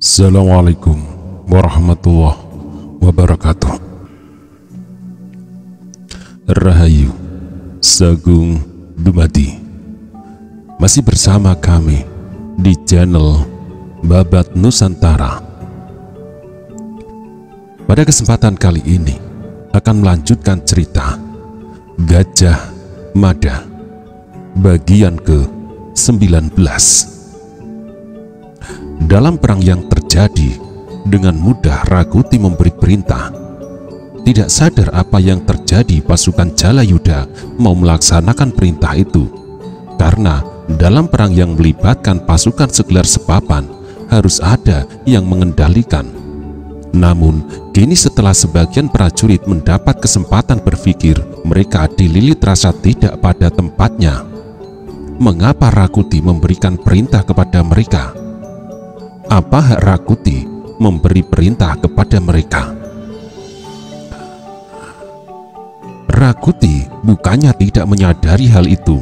Assalamualaikum warahmatullahi wabarakatuh. Rahayu, Sagung Dumadi. Masih bersama kami di channel Babat Nusantara. Pada kesempatan kali ini akan melanjutkan cerita Gajah Mada bagian ke-19. Dalam perang yang terjadi, dengan mudah Rakuti memberi perintah. Tidak sadar apa yang terjadi, pasukan Jalayuda mau melaksanakan perintah itu. Karena dalam perang yang melibatkan pasukan segelar sepapan, harus ada yang mengendalikan. Namun, kini setelah sebagian prajurit mendapat kesempatan berpikir, mereka dililit rasa tidak pada tempatnya. Mengapa Rakuti memberikan perintah kepada mereka? Apa hak Rakuti memberi perintah kepada mereka? Rakuti bukannya tidak menyadari hal itu.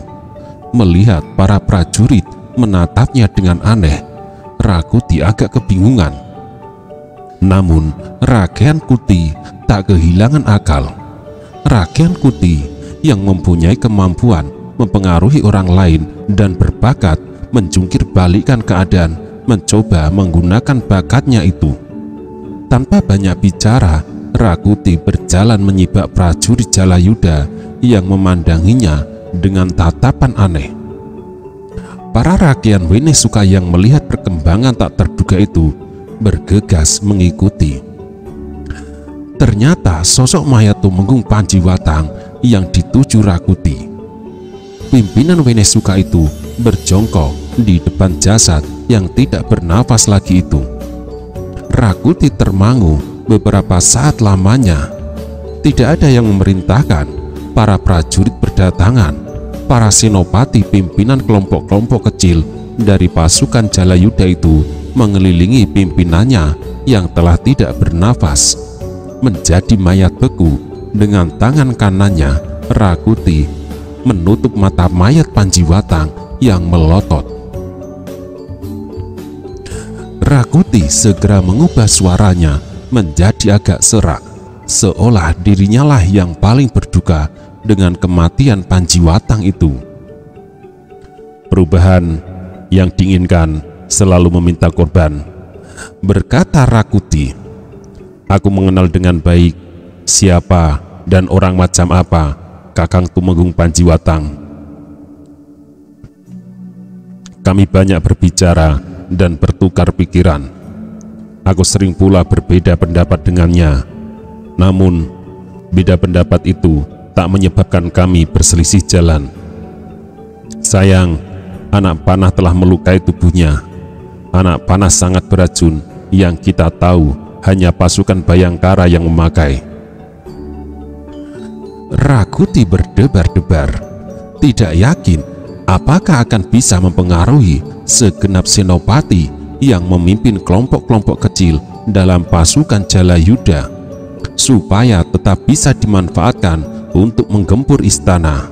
Melihat para prajurit menatapnya dengan aneh, Rakuti agak kebingungan. Namun Rakyat Kuti tak kehilangan akal. Rakyat Kuti yang mempunyai kemampuan mempengaruhi orang lain dan berbakat menjungkir balikkan keadaan, mencoba menggunakan bakatnya itu. Tanpa banyak bicara, Rakuti berjalan menyibak prajurit Jalayuda yang memandanginya dengan tatapan aneh. Para rakyat Wenesuka yang melihat perkembangan tak terduga itu bergegas mengikuti. Ternyata sosok mayat Tumenggung Panjiwatang yang dituju Rakuti. Pimpinan Wenesuka itu berjongkok di depan jasad yang tidak bernafas lagi itu. Rakuti termangu beberapa saat lamanya. Tidak ada yang memerintahkan. Para prajurit berdatangan. Para senopati pimpinan kelompok-kelompok kecil dari pasukan Jalayuda itu mengelilingi pimpinannya yang telah tidak bernafas. Menjadi mayat beku, dengan tangan kanannya Rakuti menutup mata mayat Panjiwatang yang melotot. Rakuti segera mengubah suaranya menjadi agak serak, seolah dirinya lah yang paling berduka dengan kematian Panjiwatang itu. Perubahan yang diinginkan selalu meminta korban, berkata Rakuti. Aku mengenal dengan baik siapa dan orang macam apa Kakang Tumenggung Panjiwatang. Kami banyak berbicara dan bertukar pikiran. Aku sering pula berbeda pendapat dengannya. Namun, beda pendapat itu tak menyebabkan kami berselisih jalan. Sayang, anak panah telah melukai tubuhnya. Anak panah sangat beracun yang kita tahu hanya pasukan Bayangkara yang memakai. Rakuti berdebar-debar, tidak yakin apakah akan bisa mempengaruhi segenap senopati yang memimpin kelompok-kelompok kecil dalam pasukan Jalayuda supaya tetap bisa dimanfaatkan untuk menggempur istana,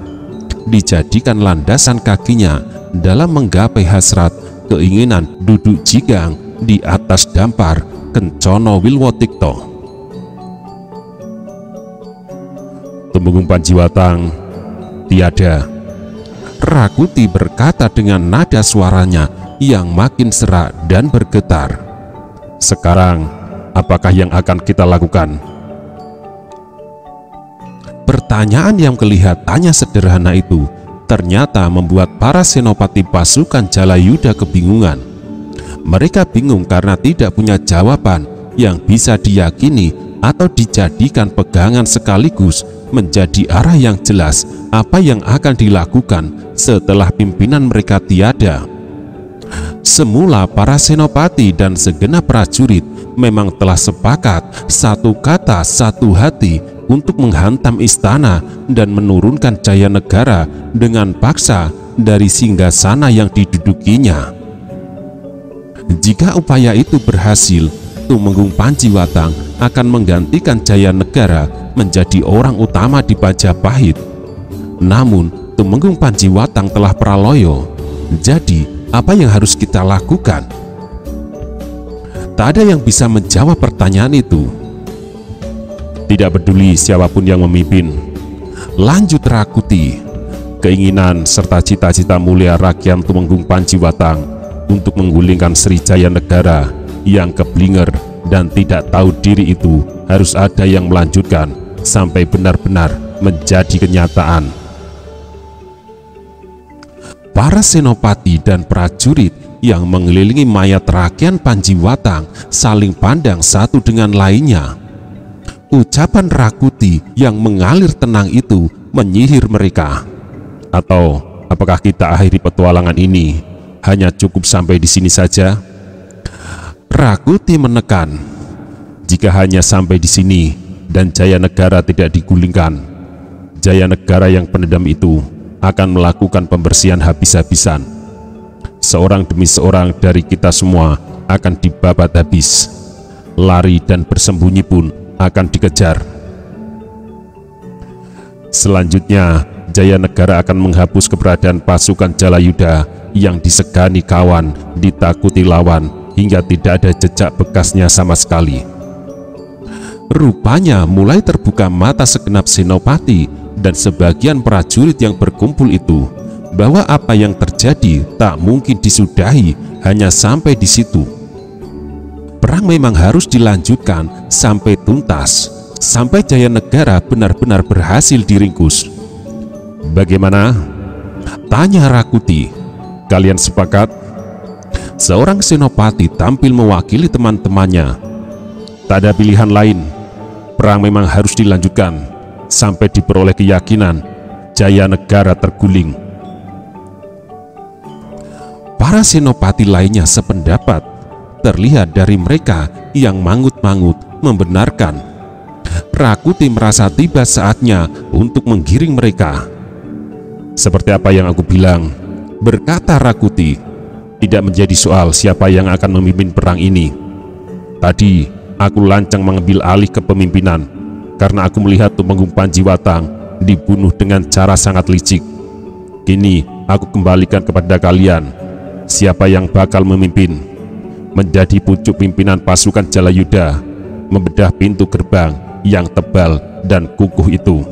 dijadikan landasan kakinya dalam menggapai hasrat keinginan duduk jigang di atas dampar Kencono Wilwotikto. Tumenggung Panjiwatang tiada. Rakuti berkata dengan nada suaranya yang makin serak dan bergetar. Sekarang, apakah yang akan kita lakukan? Pertanyaan yang kelihatannya sederhana itu ternyata membuat para senopati pasukan Jalayuda kebingungan. Mereka bingung karena tidak punya jawaban yang bisa diyakini atau dijadikan pegangan sekaligus menjadi arah yang jelas apa yang akan dilakukan setelah pimpinan mereka tiada. Semula para senopati dan segenap prajurit memang telah sepakat satu kata satu hati untuk menghantam istana dan menurunkan Jayanegara dengan paksa dari singgasana yang didudukinya. Jika upaya itu berhasil, Tumenggung Panjiwatang akan menggantikan Jayanegara menjadi orang utama di Majapahit. Namun Tumenggung Panjiwatang telah praloyo. Jadi, apa yang harus kita lakukan? Tak ada yang bisa menjawab pertanyaan itu. Tidak peduli siapapun yang memimpin, lanjut Rakuti, keinginan serta cita-cita mulia rakyat Tumenggung Panjiwatang untuk menggulingkan Srijaya Negara yang keblinger dan tidak tahu diri itu harus ada yang melanjutkan sampai benar-benar menjadi kenyataan. Para senopati dan prajurit yang mengelilingi mayat rakyat Panjiwatang saling pandang satu dengan lainnya. Ucapan Rakuti yang mengalir tenang itu menyihir mereka. Atau apakah kita akhiri petualangan ini hanya cukup sampai di sini saja? Rakuti menekan, jika hanya sampai di sini dan Jaya Negara tidak digulingkan, Jaya Negara yang pendendam itu akan melakukan pembersihan habis-habisan. Seorang demi seorang dari kita semua akan dibabat habis. Lari dan bersembunyi pun akan dikejar. Selanjutnya, Jaya Negara akan menghapus keberadaan pasukan Jalayuda yang disegani kawan, ditakuti lawan, hingga tidak ada jejak bekasnya sama sekali. Rupanya mulai terbuka mata segenap senopati dan sebagian prajurit yang berkumpul itu, bahwa apa yang terjadi tak mungkin disudahi hanya sampai di situ. Perang memang harus dilanjutkan sampai tuntas, sampai Jaya Negara benar-benar berhasil diringkus. Bagaimana? Tanya Rakuti. Kalian sepakat? Seorang senopati tampil mewakili teman-temannya. Tak ada pilihan lain. Perang memang harus dilanjutkan sampai diperoleh keyakinan Jaya Negara terguling. Para senopati lainnya sependapat. Terlihat dari mereka yang mangut-mangut membenarkan. Rakuti merasa tiba saatnya untuk menggiring mereka. Seperti apa yang aku bilang, berkata Rakuti, tidak menjadi soal siapa yang akan memimpin perang ini. Tadi aku lancang mengambil alih kepemimpinan karena aku melihat Tumenggung Panjiwatang dibunuh dengan cara sangat licik. Kini aku kembalikan kepada kalian siapa yang bakal memimpin, menjadi pucuk pimpinan pasukan Jalayuda, membedah pintu gerbang yang tebal dan kukuh itu.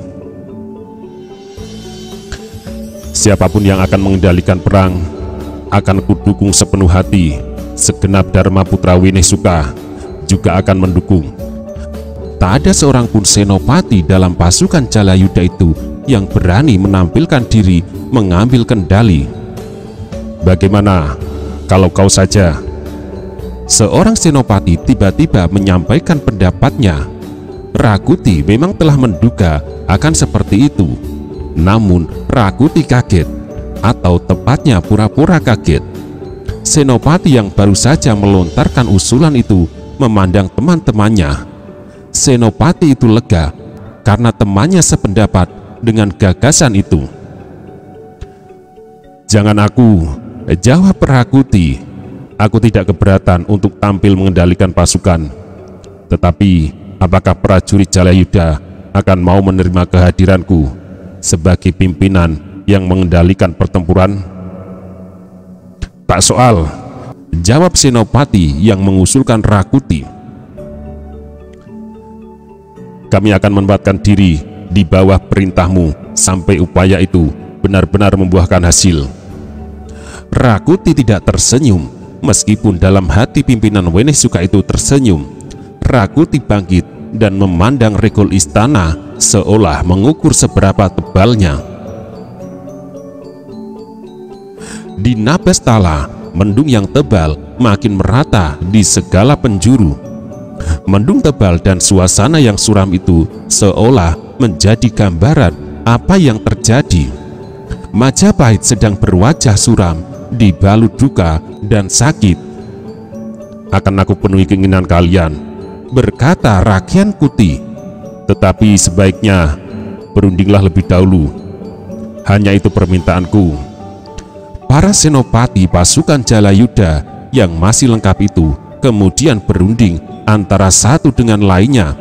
Siapapun yang akan mengendalikan perang akan kudukung sepenuh hati. Segenap Dharma Putra Winesuka juga akan mendukung. Tak ada seorang pun senopati dalam pasukan Jalayuda itu yang berani menampilkan diri mengambil kendali. Bagaimana kalau kau saja? Seorang senopati tiba-tiba menyampaikan pendapatnya. Rakuti memang telah menduga akan seperti itu. Namun Rakuti kaget, atau tepatnya pura-pura kaget. Senopati yang baru saja melontarkan usulan itu memandang teman-temannya. Senopati itu lega karena temannya sependapat dengan gagasan itu. Jangan aku, jawab Rakuti. Aku tidak keberatan untuk tampil mengendalikan pasukan. Tetapi apakah prajurit Jalayuda akan mau menerima kehadiranku sebagai pimpinan yang mengendalikan pertempuran? Tak soal, jawab senopati yang mengusulkan Rakuti. Kami akan menempatkan diri di bawah perintahmu sampai upaya itu benar-benar membuahkan hasil. Rakuti tidak tersenyum, meskipun dalam hati pimpinan Winesuka itu tersenyum. Rakuti bangkit dan memandang regol istana seolah mengukur seberapa tebalnya. Di Nabestala, mendung yang tebal makin merata di segala penjuru. Mendung tebal dan suasana yang suram itu seolah menjadi gambaran apa yang terjadi. Majapahit sedang berwajah suram, dibalut duka dan sakit. Akan aku penuhi keinginan kalian, berkata Rakyan Kuti. Tetapi sebaiknya berundinglah lebih dahulu. Hanya itu permintaanku. Para senopati pasukan Jalayuda yang masih lengkap itu kemudian berunding antara satu dengan lainnya.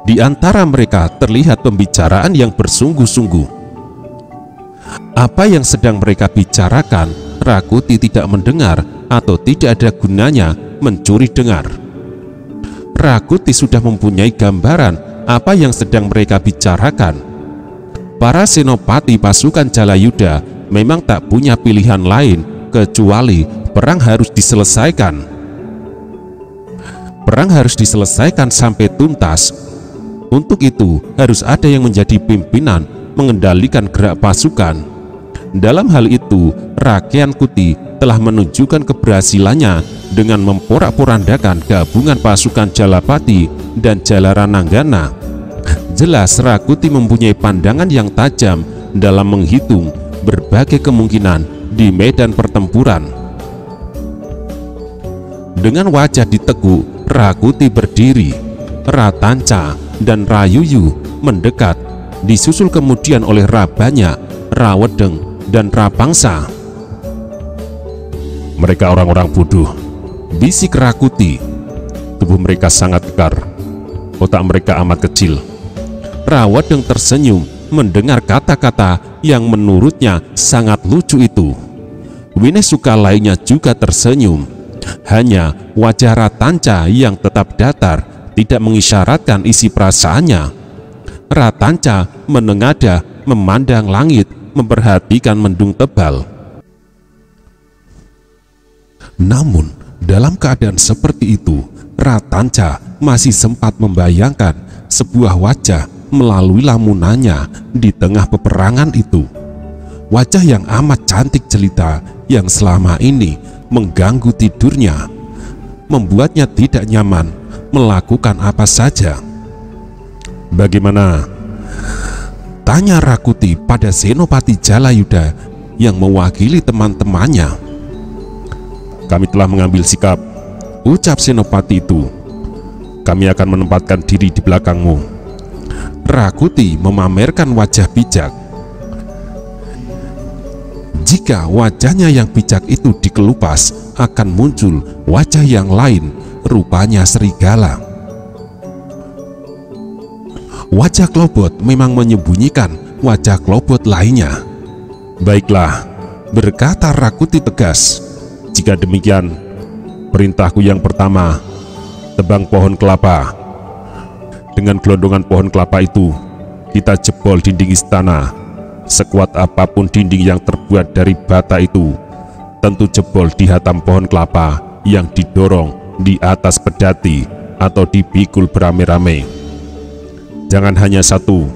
Di antara mereka terlihat pembicaraan yang bersungguh-sungguh. Apa yang sedang mereka bicarakan, Rakuti tidak mendengar atau tidak ada gunanya mencuri dengar. Rakuti sudah mempunyai gambaran apa yang sedang mereka bicarakan. Para senopati pasukan Jalayuda memang tak punya pilihan lain kecuali perang harus diselesaikan. Perang harus diselesaikan sampai tuntas. Untuk itu harus ada yang menjadi pimpinan mengendalikan gerak pasukan. Dalam hal itu, Rakean Kuti telah menunjukkan keberhasilannya dengan memporak-porandakan gabungan pasukan Jalapati dan Jalarananggana. Jelas Rakuti mempunyai pandangan yang tajam dalam menghitung berbagai kemungkinan di medan pertempuran. Dengan wajah diteguk, Rakuti berdiri. Ratanca dan Rayuyu mendekat, disusul kemudian oleh Rabanya, Rawedeng, dan Rapangsa. "Mereka orang-orang bodoh," bisik Rakuti. Tubuh mereka sangat kekar, otak mereka amat kecil. Rawedeng tersenyum mendengar kata-kata yang menurutnya sangat lucu itu. Winesuka lainnya juga tersenyum. Hanya wajah Ratanca yang tetap datar, tidak mengisyaratkan isi perasaannya. Ratanca menengadah, memandang langit, memperhatikan mendung tebal. Namun dalam keadaan seperti itu, Ratanca masih sempat membayangkan sebuah wajah melalui lamunannya di tengah peperangan itu. Wajah yang amat cantik jelita yang selama ini mengganggu tidurnya, membuatnya tidak nyaman melakukan apa saja. "Bagaimana?" tanya Rakuti pada Senopati Jalayuda yang mewakili teman-temannya. "Kami telah mengambil sikap," ucap Senopati itu. "Kami akan menempatkan diri di belakangmu." Rakuti memamerkan wajah bijak. Jika wajahnya yang bijak itu dikelupas, akan muncul wajah yang lain, rupanya serigala. Wajah Klobot memang menyembunyikan wajah Klobot lainnya. "Baiklah," berkata Rakuti tegas. "Jika demikian, perintahku yang pertama, tebang pohon kelapa. Dengan gelondongan pohon kelapa itu, kita jebol dinding istana. Sekuat apapun dinding yang terbuat dari bata itu, tentu jebol di hatam pohon kelapa yang didorong di atas pedati atau dipikul beramai-ramai. Jangan hanya satu,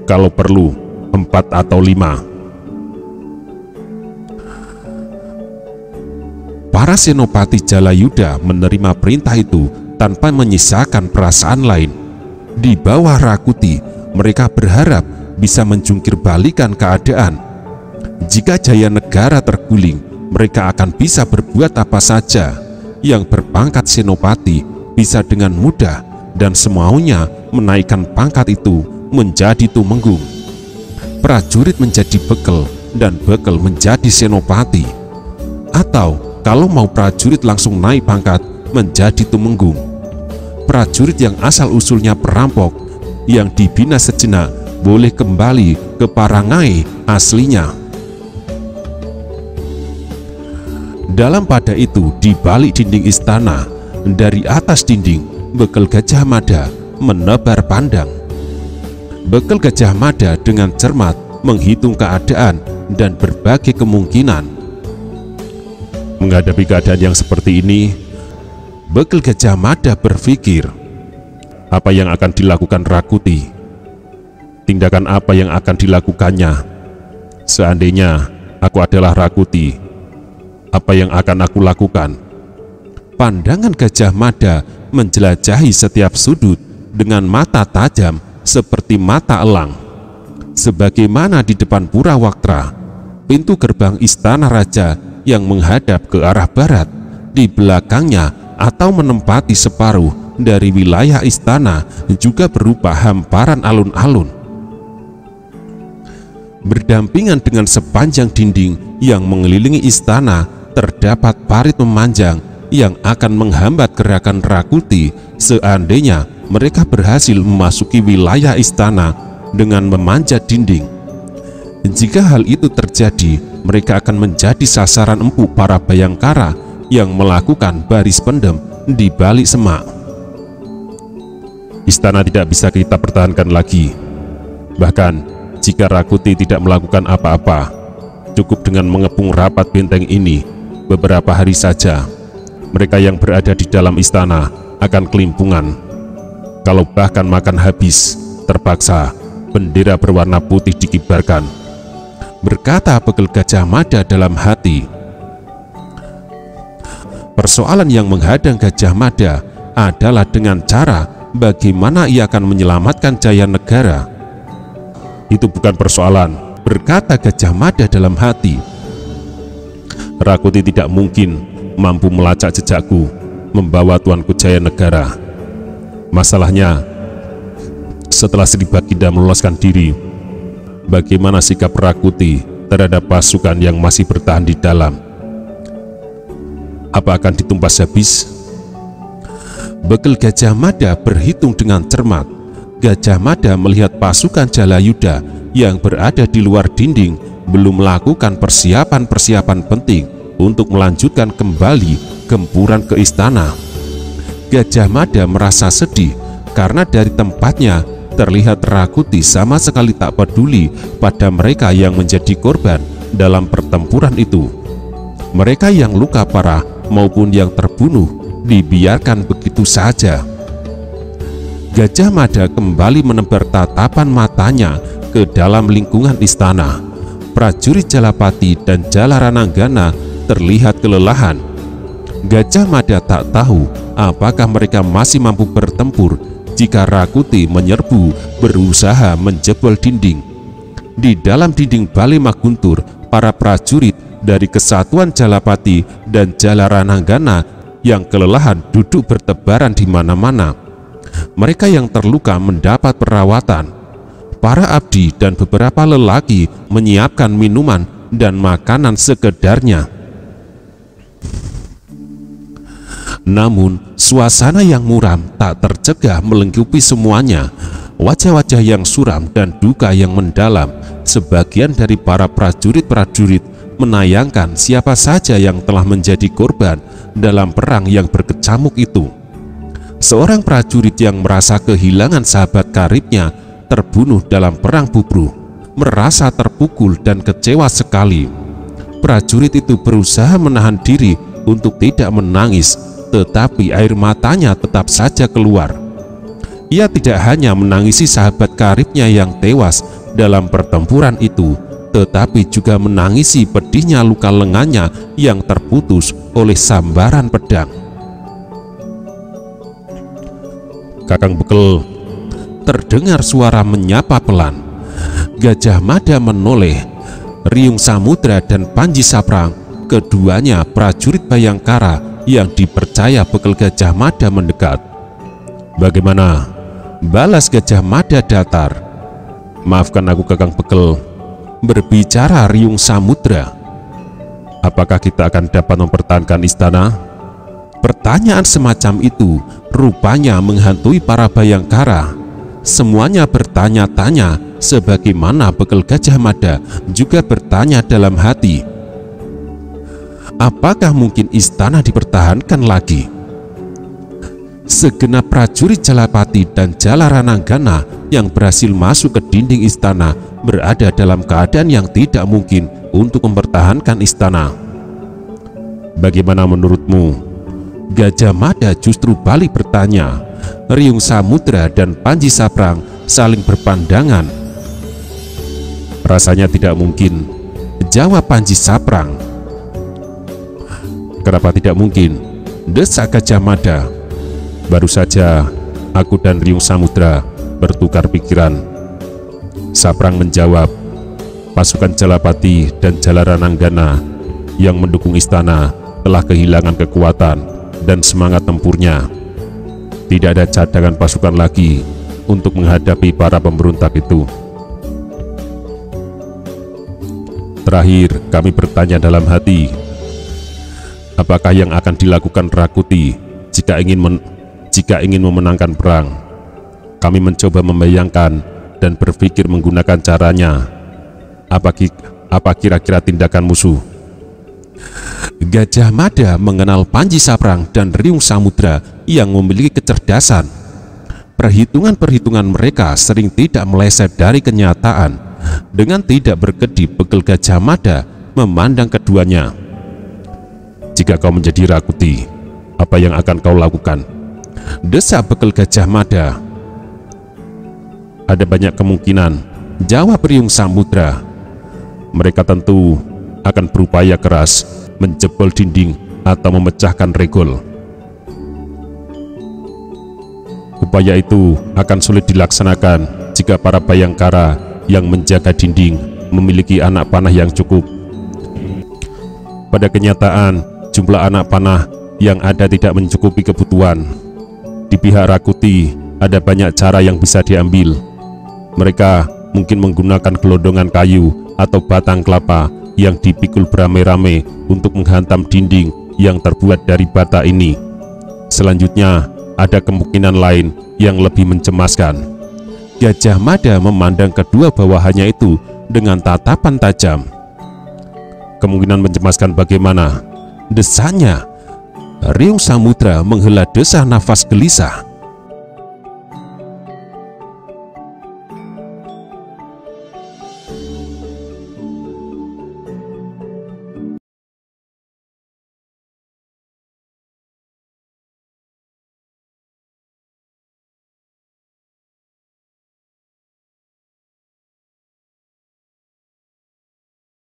kalau perlu 4 atau 5. Para senopati Jalayuda menerima perintah itu tanpa menyisakan perasaan lain. Di bawah Rakuti, mereka berharap bisa menjungkir balikan keadaan. Jika Jaya Negara terguling, mereka akan bisa berbuat apa saja. Yang berpangkat senopati bisa dengan mudah dan semaunya menaikkan pangkat itu menjadi tumenggung. Prajurit menjadi bekel dan bekel menjadi senopati. Atau kalau mau prajurit langsung naik pangkat menjadi tumenggung. Prajurit yang asal-usulnya perampok yang dibina sejenak boleh kembali ke parangai aslinya. Dalam pada itu, di balik dinding istana, dari atas dinding, Bekel Gajah Mada menebar pandang. Bekel Gajah Mada dengan cermat menghitung keadaan dan berbagai kemungkinan. Menghadapi keadaan yang seperti ini, Bekel Gajah Mada berpikir, apa yang akan dilakukan Rakuti? Tindakan apa yang akan dilakukannya? Seandainya aku adalah Rakuti, apa yang akan aku lakukan? Pandangan Gajah Mada menjelajahi setiap sudut dengan mata tajam seperti mata elang. Sebagaimana di depan Pura Waktra, pintu gerbang istana raja yang menghadap ke arah barat, di belakangnya atau menempati separuh dari wilayah istana juga berupa hamparan alun-alun. Berdampingan dengan sepanjang dinding yang mengelilingi istana, terdapat parit memanjang yang akan menghambat gerakan Rakuti seandainya mereka berhasil memasuki wilayah istana dengan memanjat dinding. Jika hal itu terjadi, mereka akan menjadi sasaran empuk para Bayangkara yang melakukan baris pendem di balik semak. Istana tidak bisa kita pertahankan lagi. Bahkan jika Rakuti tidak melakukan apa-apa, cukup dengan mengepung rapat benteng ini beberapa hari saja, mereka yang berada di dalam istana akan kelimpungan. Kalau bahkan makan habis, terpaksa bendera berwarna putih dikibarkan, berkata Pegel Gajah Mada dalam hati. Persoalan yang menghadang Gajah Mada adalah dengan cara bagaimana ia akan menyelamatkan Jaya Negara. Itu bukan persoalan, berkata Gajah Mada dalam hati. Rakuti tidak mungkin mampu melacak jejakku membawa tuanku Jaya Negara. Masalahnya, setelah Sri Baginda meloloskan diri, bagaimana sikap Rakuti terhadap pasukan yang masih bertahan di dalam? Apa akan ditumpas habis? Bekal Gajah Mada berhitung dengan cermat. Gajah Mada melihat pasukan Jalayuda yang berada di luar dinding belum melakukan persiapan-persiapan penting untuk melanjutkan kembali gempuran ke istana. Gajah Mada merasa sedih karena dari tempatnya terlihat Rakuti sama sekali tak peduli pada mereka yang menjadi korban dalam pertempuran itu. Mereka yang luka parah maupun yang terbunuh dibiarkan begitu saja. Gajah Mada kembali menebar tatapan matanya ke dalam lingkungan istana. Prajurit Jalapati dan Jalarananggana terlihat kelelahan. Gajah Mada tak tahu apakah mereka masih mampu bertempur jika Rakuti menyerbu berusaha menjebol dinding. Di dalam dinding Balai Maguntur, para prajurit dari Kesatuan Jalapati dan Jalarananggana yang kelelahan duduk bertebaran di mana-mana. Mereka yang terluka mendapat perawatan. Para abdi dan beberapa lelaki menyiapkan minuman dan makanan sekedarnya. Namun, suasana yang muram tak tercegah melengkupi semuanya. Wajah-wajah yang suram dan duka yang mendalam. Sebagian dari para prajurit-prajurit menayangkan siapa saja yang telah menjadi korban dalam perang yang berkecamuk itu. Seorang prajurit yang merasa kehilangan sahabat karibnya terbunuh dalam perang Bubruh merasa terpukul dan kecewa sekali. Prajurit itu berusaha menahan diri untuk tidak menangis, tetapi air matanya tetap saja keluar. Ia tidak hanya menangisi sahabat karibnya yang tewas dalam pertempuran itu, tetapi juga menangisi pedihnya luka lengannya yang terputus oleh sambaran pedang. Kakang Bekel, terdengar suara menyapa pelan. Gajah Mada menoleh. Riung Samudra dan Panji Saprang, keduanya prajurit Bayangkara yang dipercaya Bekel Gajah Mada mendekat. Bagaimana? Balas Gajah Mada datar. Maafkan aku Kakang Bekel, berbicara Riung Samudra. Apakah kita akan dapat mempertahankan istana? Pertanyaan semacam itu rupanya menghantui para Bayangkara. Semuanya bertanya-tanya, sebagaimana Bekel Gajah Mada juga bertanya dalam hati. Apakah mungkin istana dipertahankan lagi? Segenap prajurit Jalapati dan Jalarananggana yang berhasil masuk ke dinding istana berada dalam keadaan yang tidak mungkin untuk mempertahankan istana. Bagaimana menurutmu? Gajah Mada justru balik bertanya. Riung Samudra dan Panji Saprang saling berpandangan. Rasanya tidak mungkin, jawab Panji Saprang. Kenapa tidak mungkin? Desak Gajah Mada. Baru saja aku dan Riung Samudra bertukar pikiran. Saprang menjawab, pasukan Jalapati dan Jalarananggana yang mendukung istana telah kehilangan kekuatan dan semangat tempurnya. Tidak ada cadangan pasukan lagi untuk menghadapi para pemberontak itu. Terakhir, kami bertanya dalam hati, apakah yang akan dilakukan Rakuti jika ingin memenangkan perang? Kami mencoba membayangkan dan berpikir menggunakan caranya. Apa kira-kira tindakan musuh? Gajah Mada mengenal Panji Saprang dan Riung Samudra yang memiliki kecerdasan. Perhitungan-perhitungan mereka sering tidak meleset dari kenyataan. Dengan tidak berkedip, Bekel Gajah Mada memandang keduanya. "Jika kau menjadi Rakuti, apa yang akan kau lakukan?" desak Bekel Gajah Mada. "Ada banyak kemungkinan," jawab Riung Samudra. "Mereka tentu akan berupaya keras menjebol dinding atau memecahkan regol. Upaya itu akan sulit dilaksanakan jika para bayangkara yang menjaga dinding memiliki anak panah yang cukup. Pada kenyataan, jumlah anak panah yang ada tidak mencukupi kebutuhan. Di pihak Rakuti ada banyak cara yang bisa diambil. Mereka mungkin menggunakan gelondongan kayu atau batang kelapa yang dipikul beramai-ramai untuk menghantam dinding yang terbuat dari bata ini. Selanjutnya, ada kemungkinan lain yang lebih mencemaskan." Gajah Mada memandang kedua bawahannya itu dengan tatapan tajam. "Kemungkinan mencemaskan bagaimana?" desanya. Riung Samudra menghela desah nafas gelisah.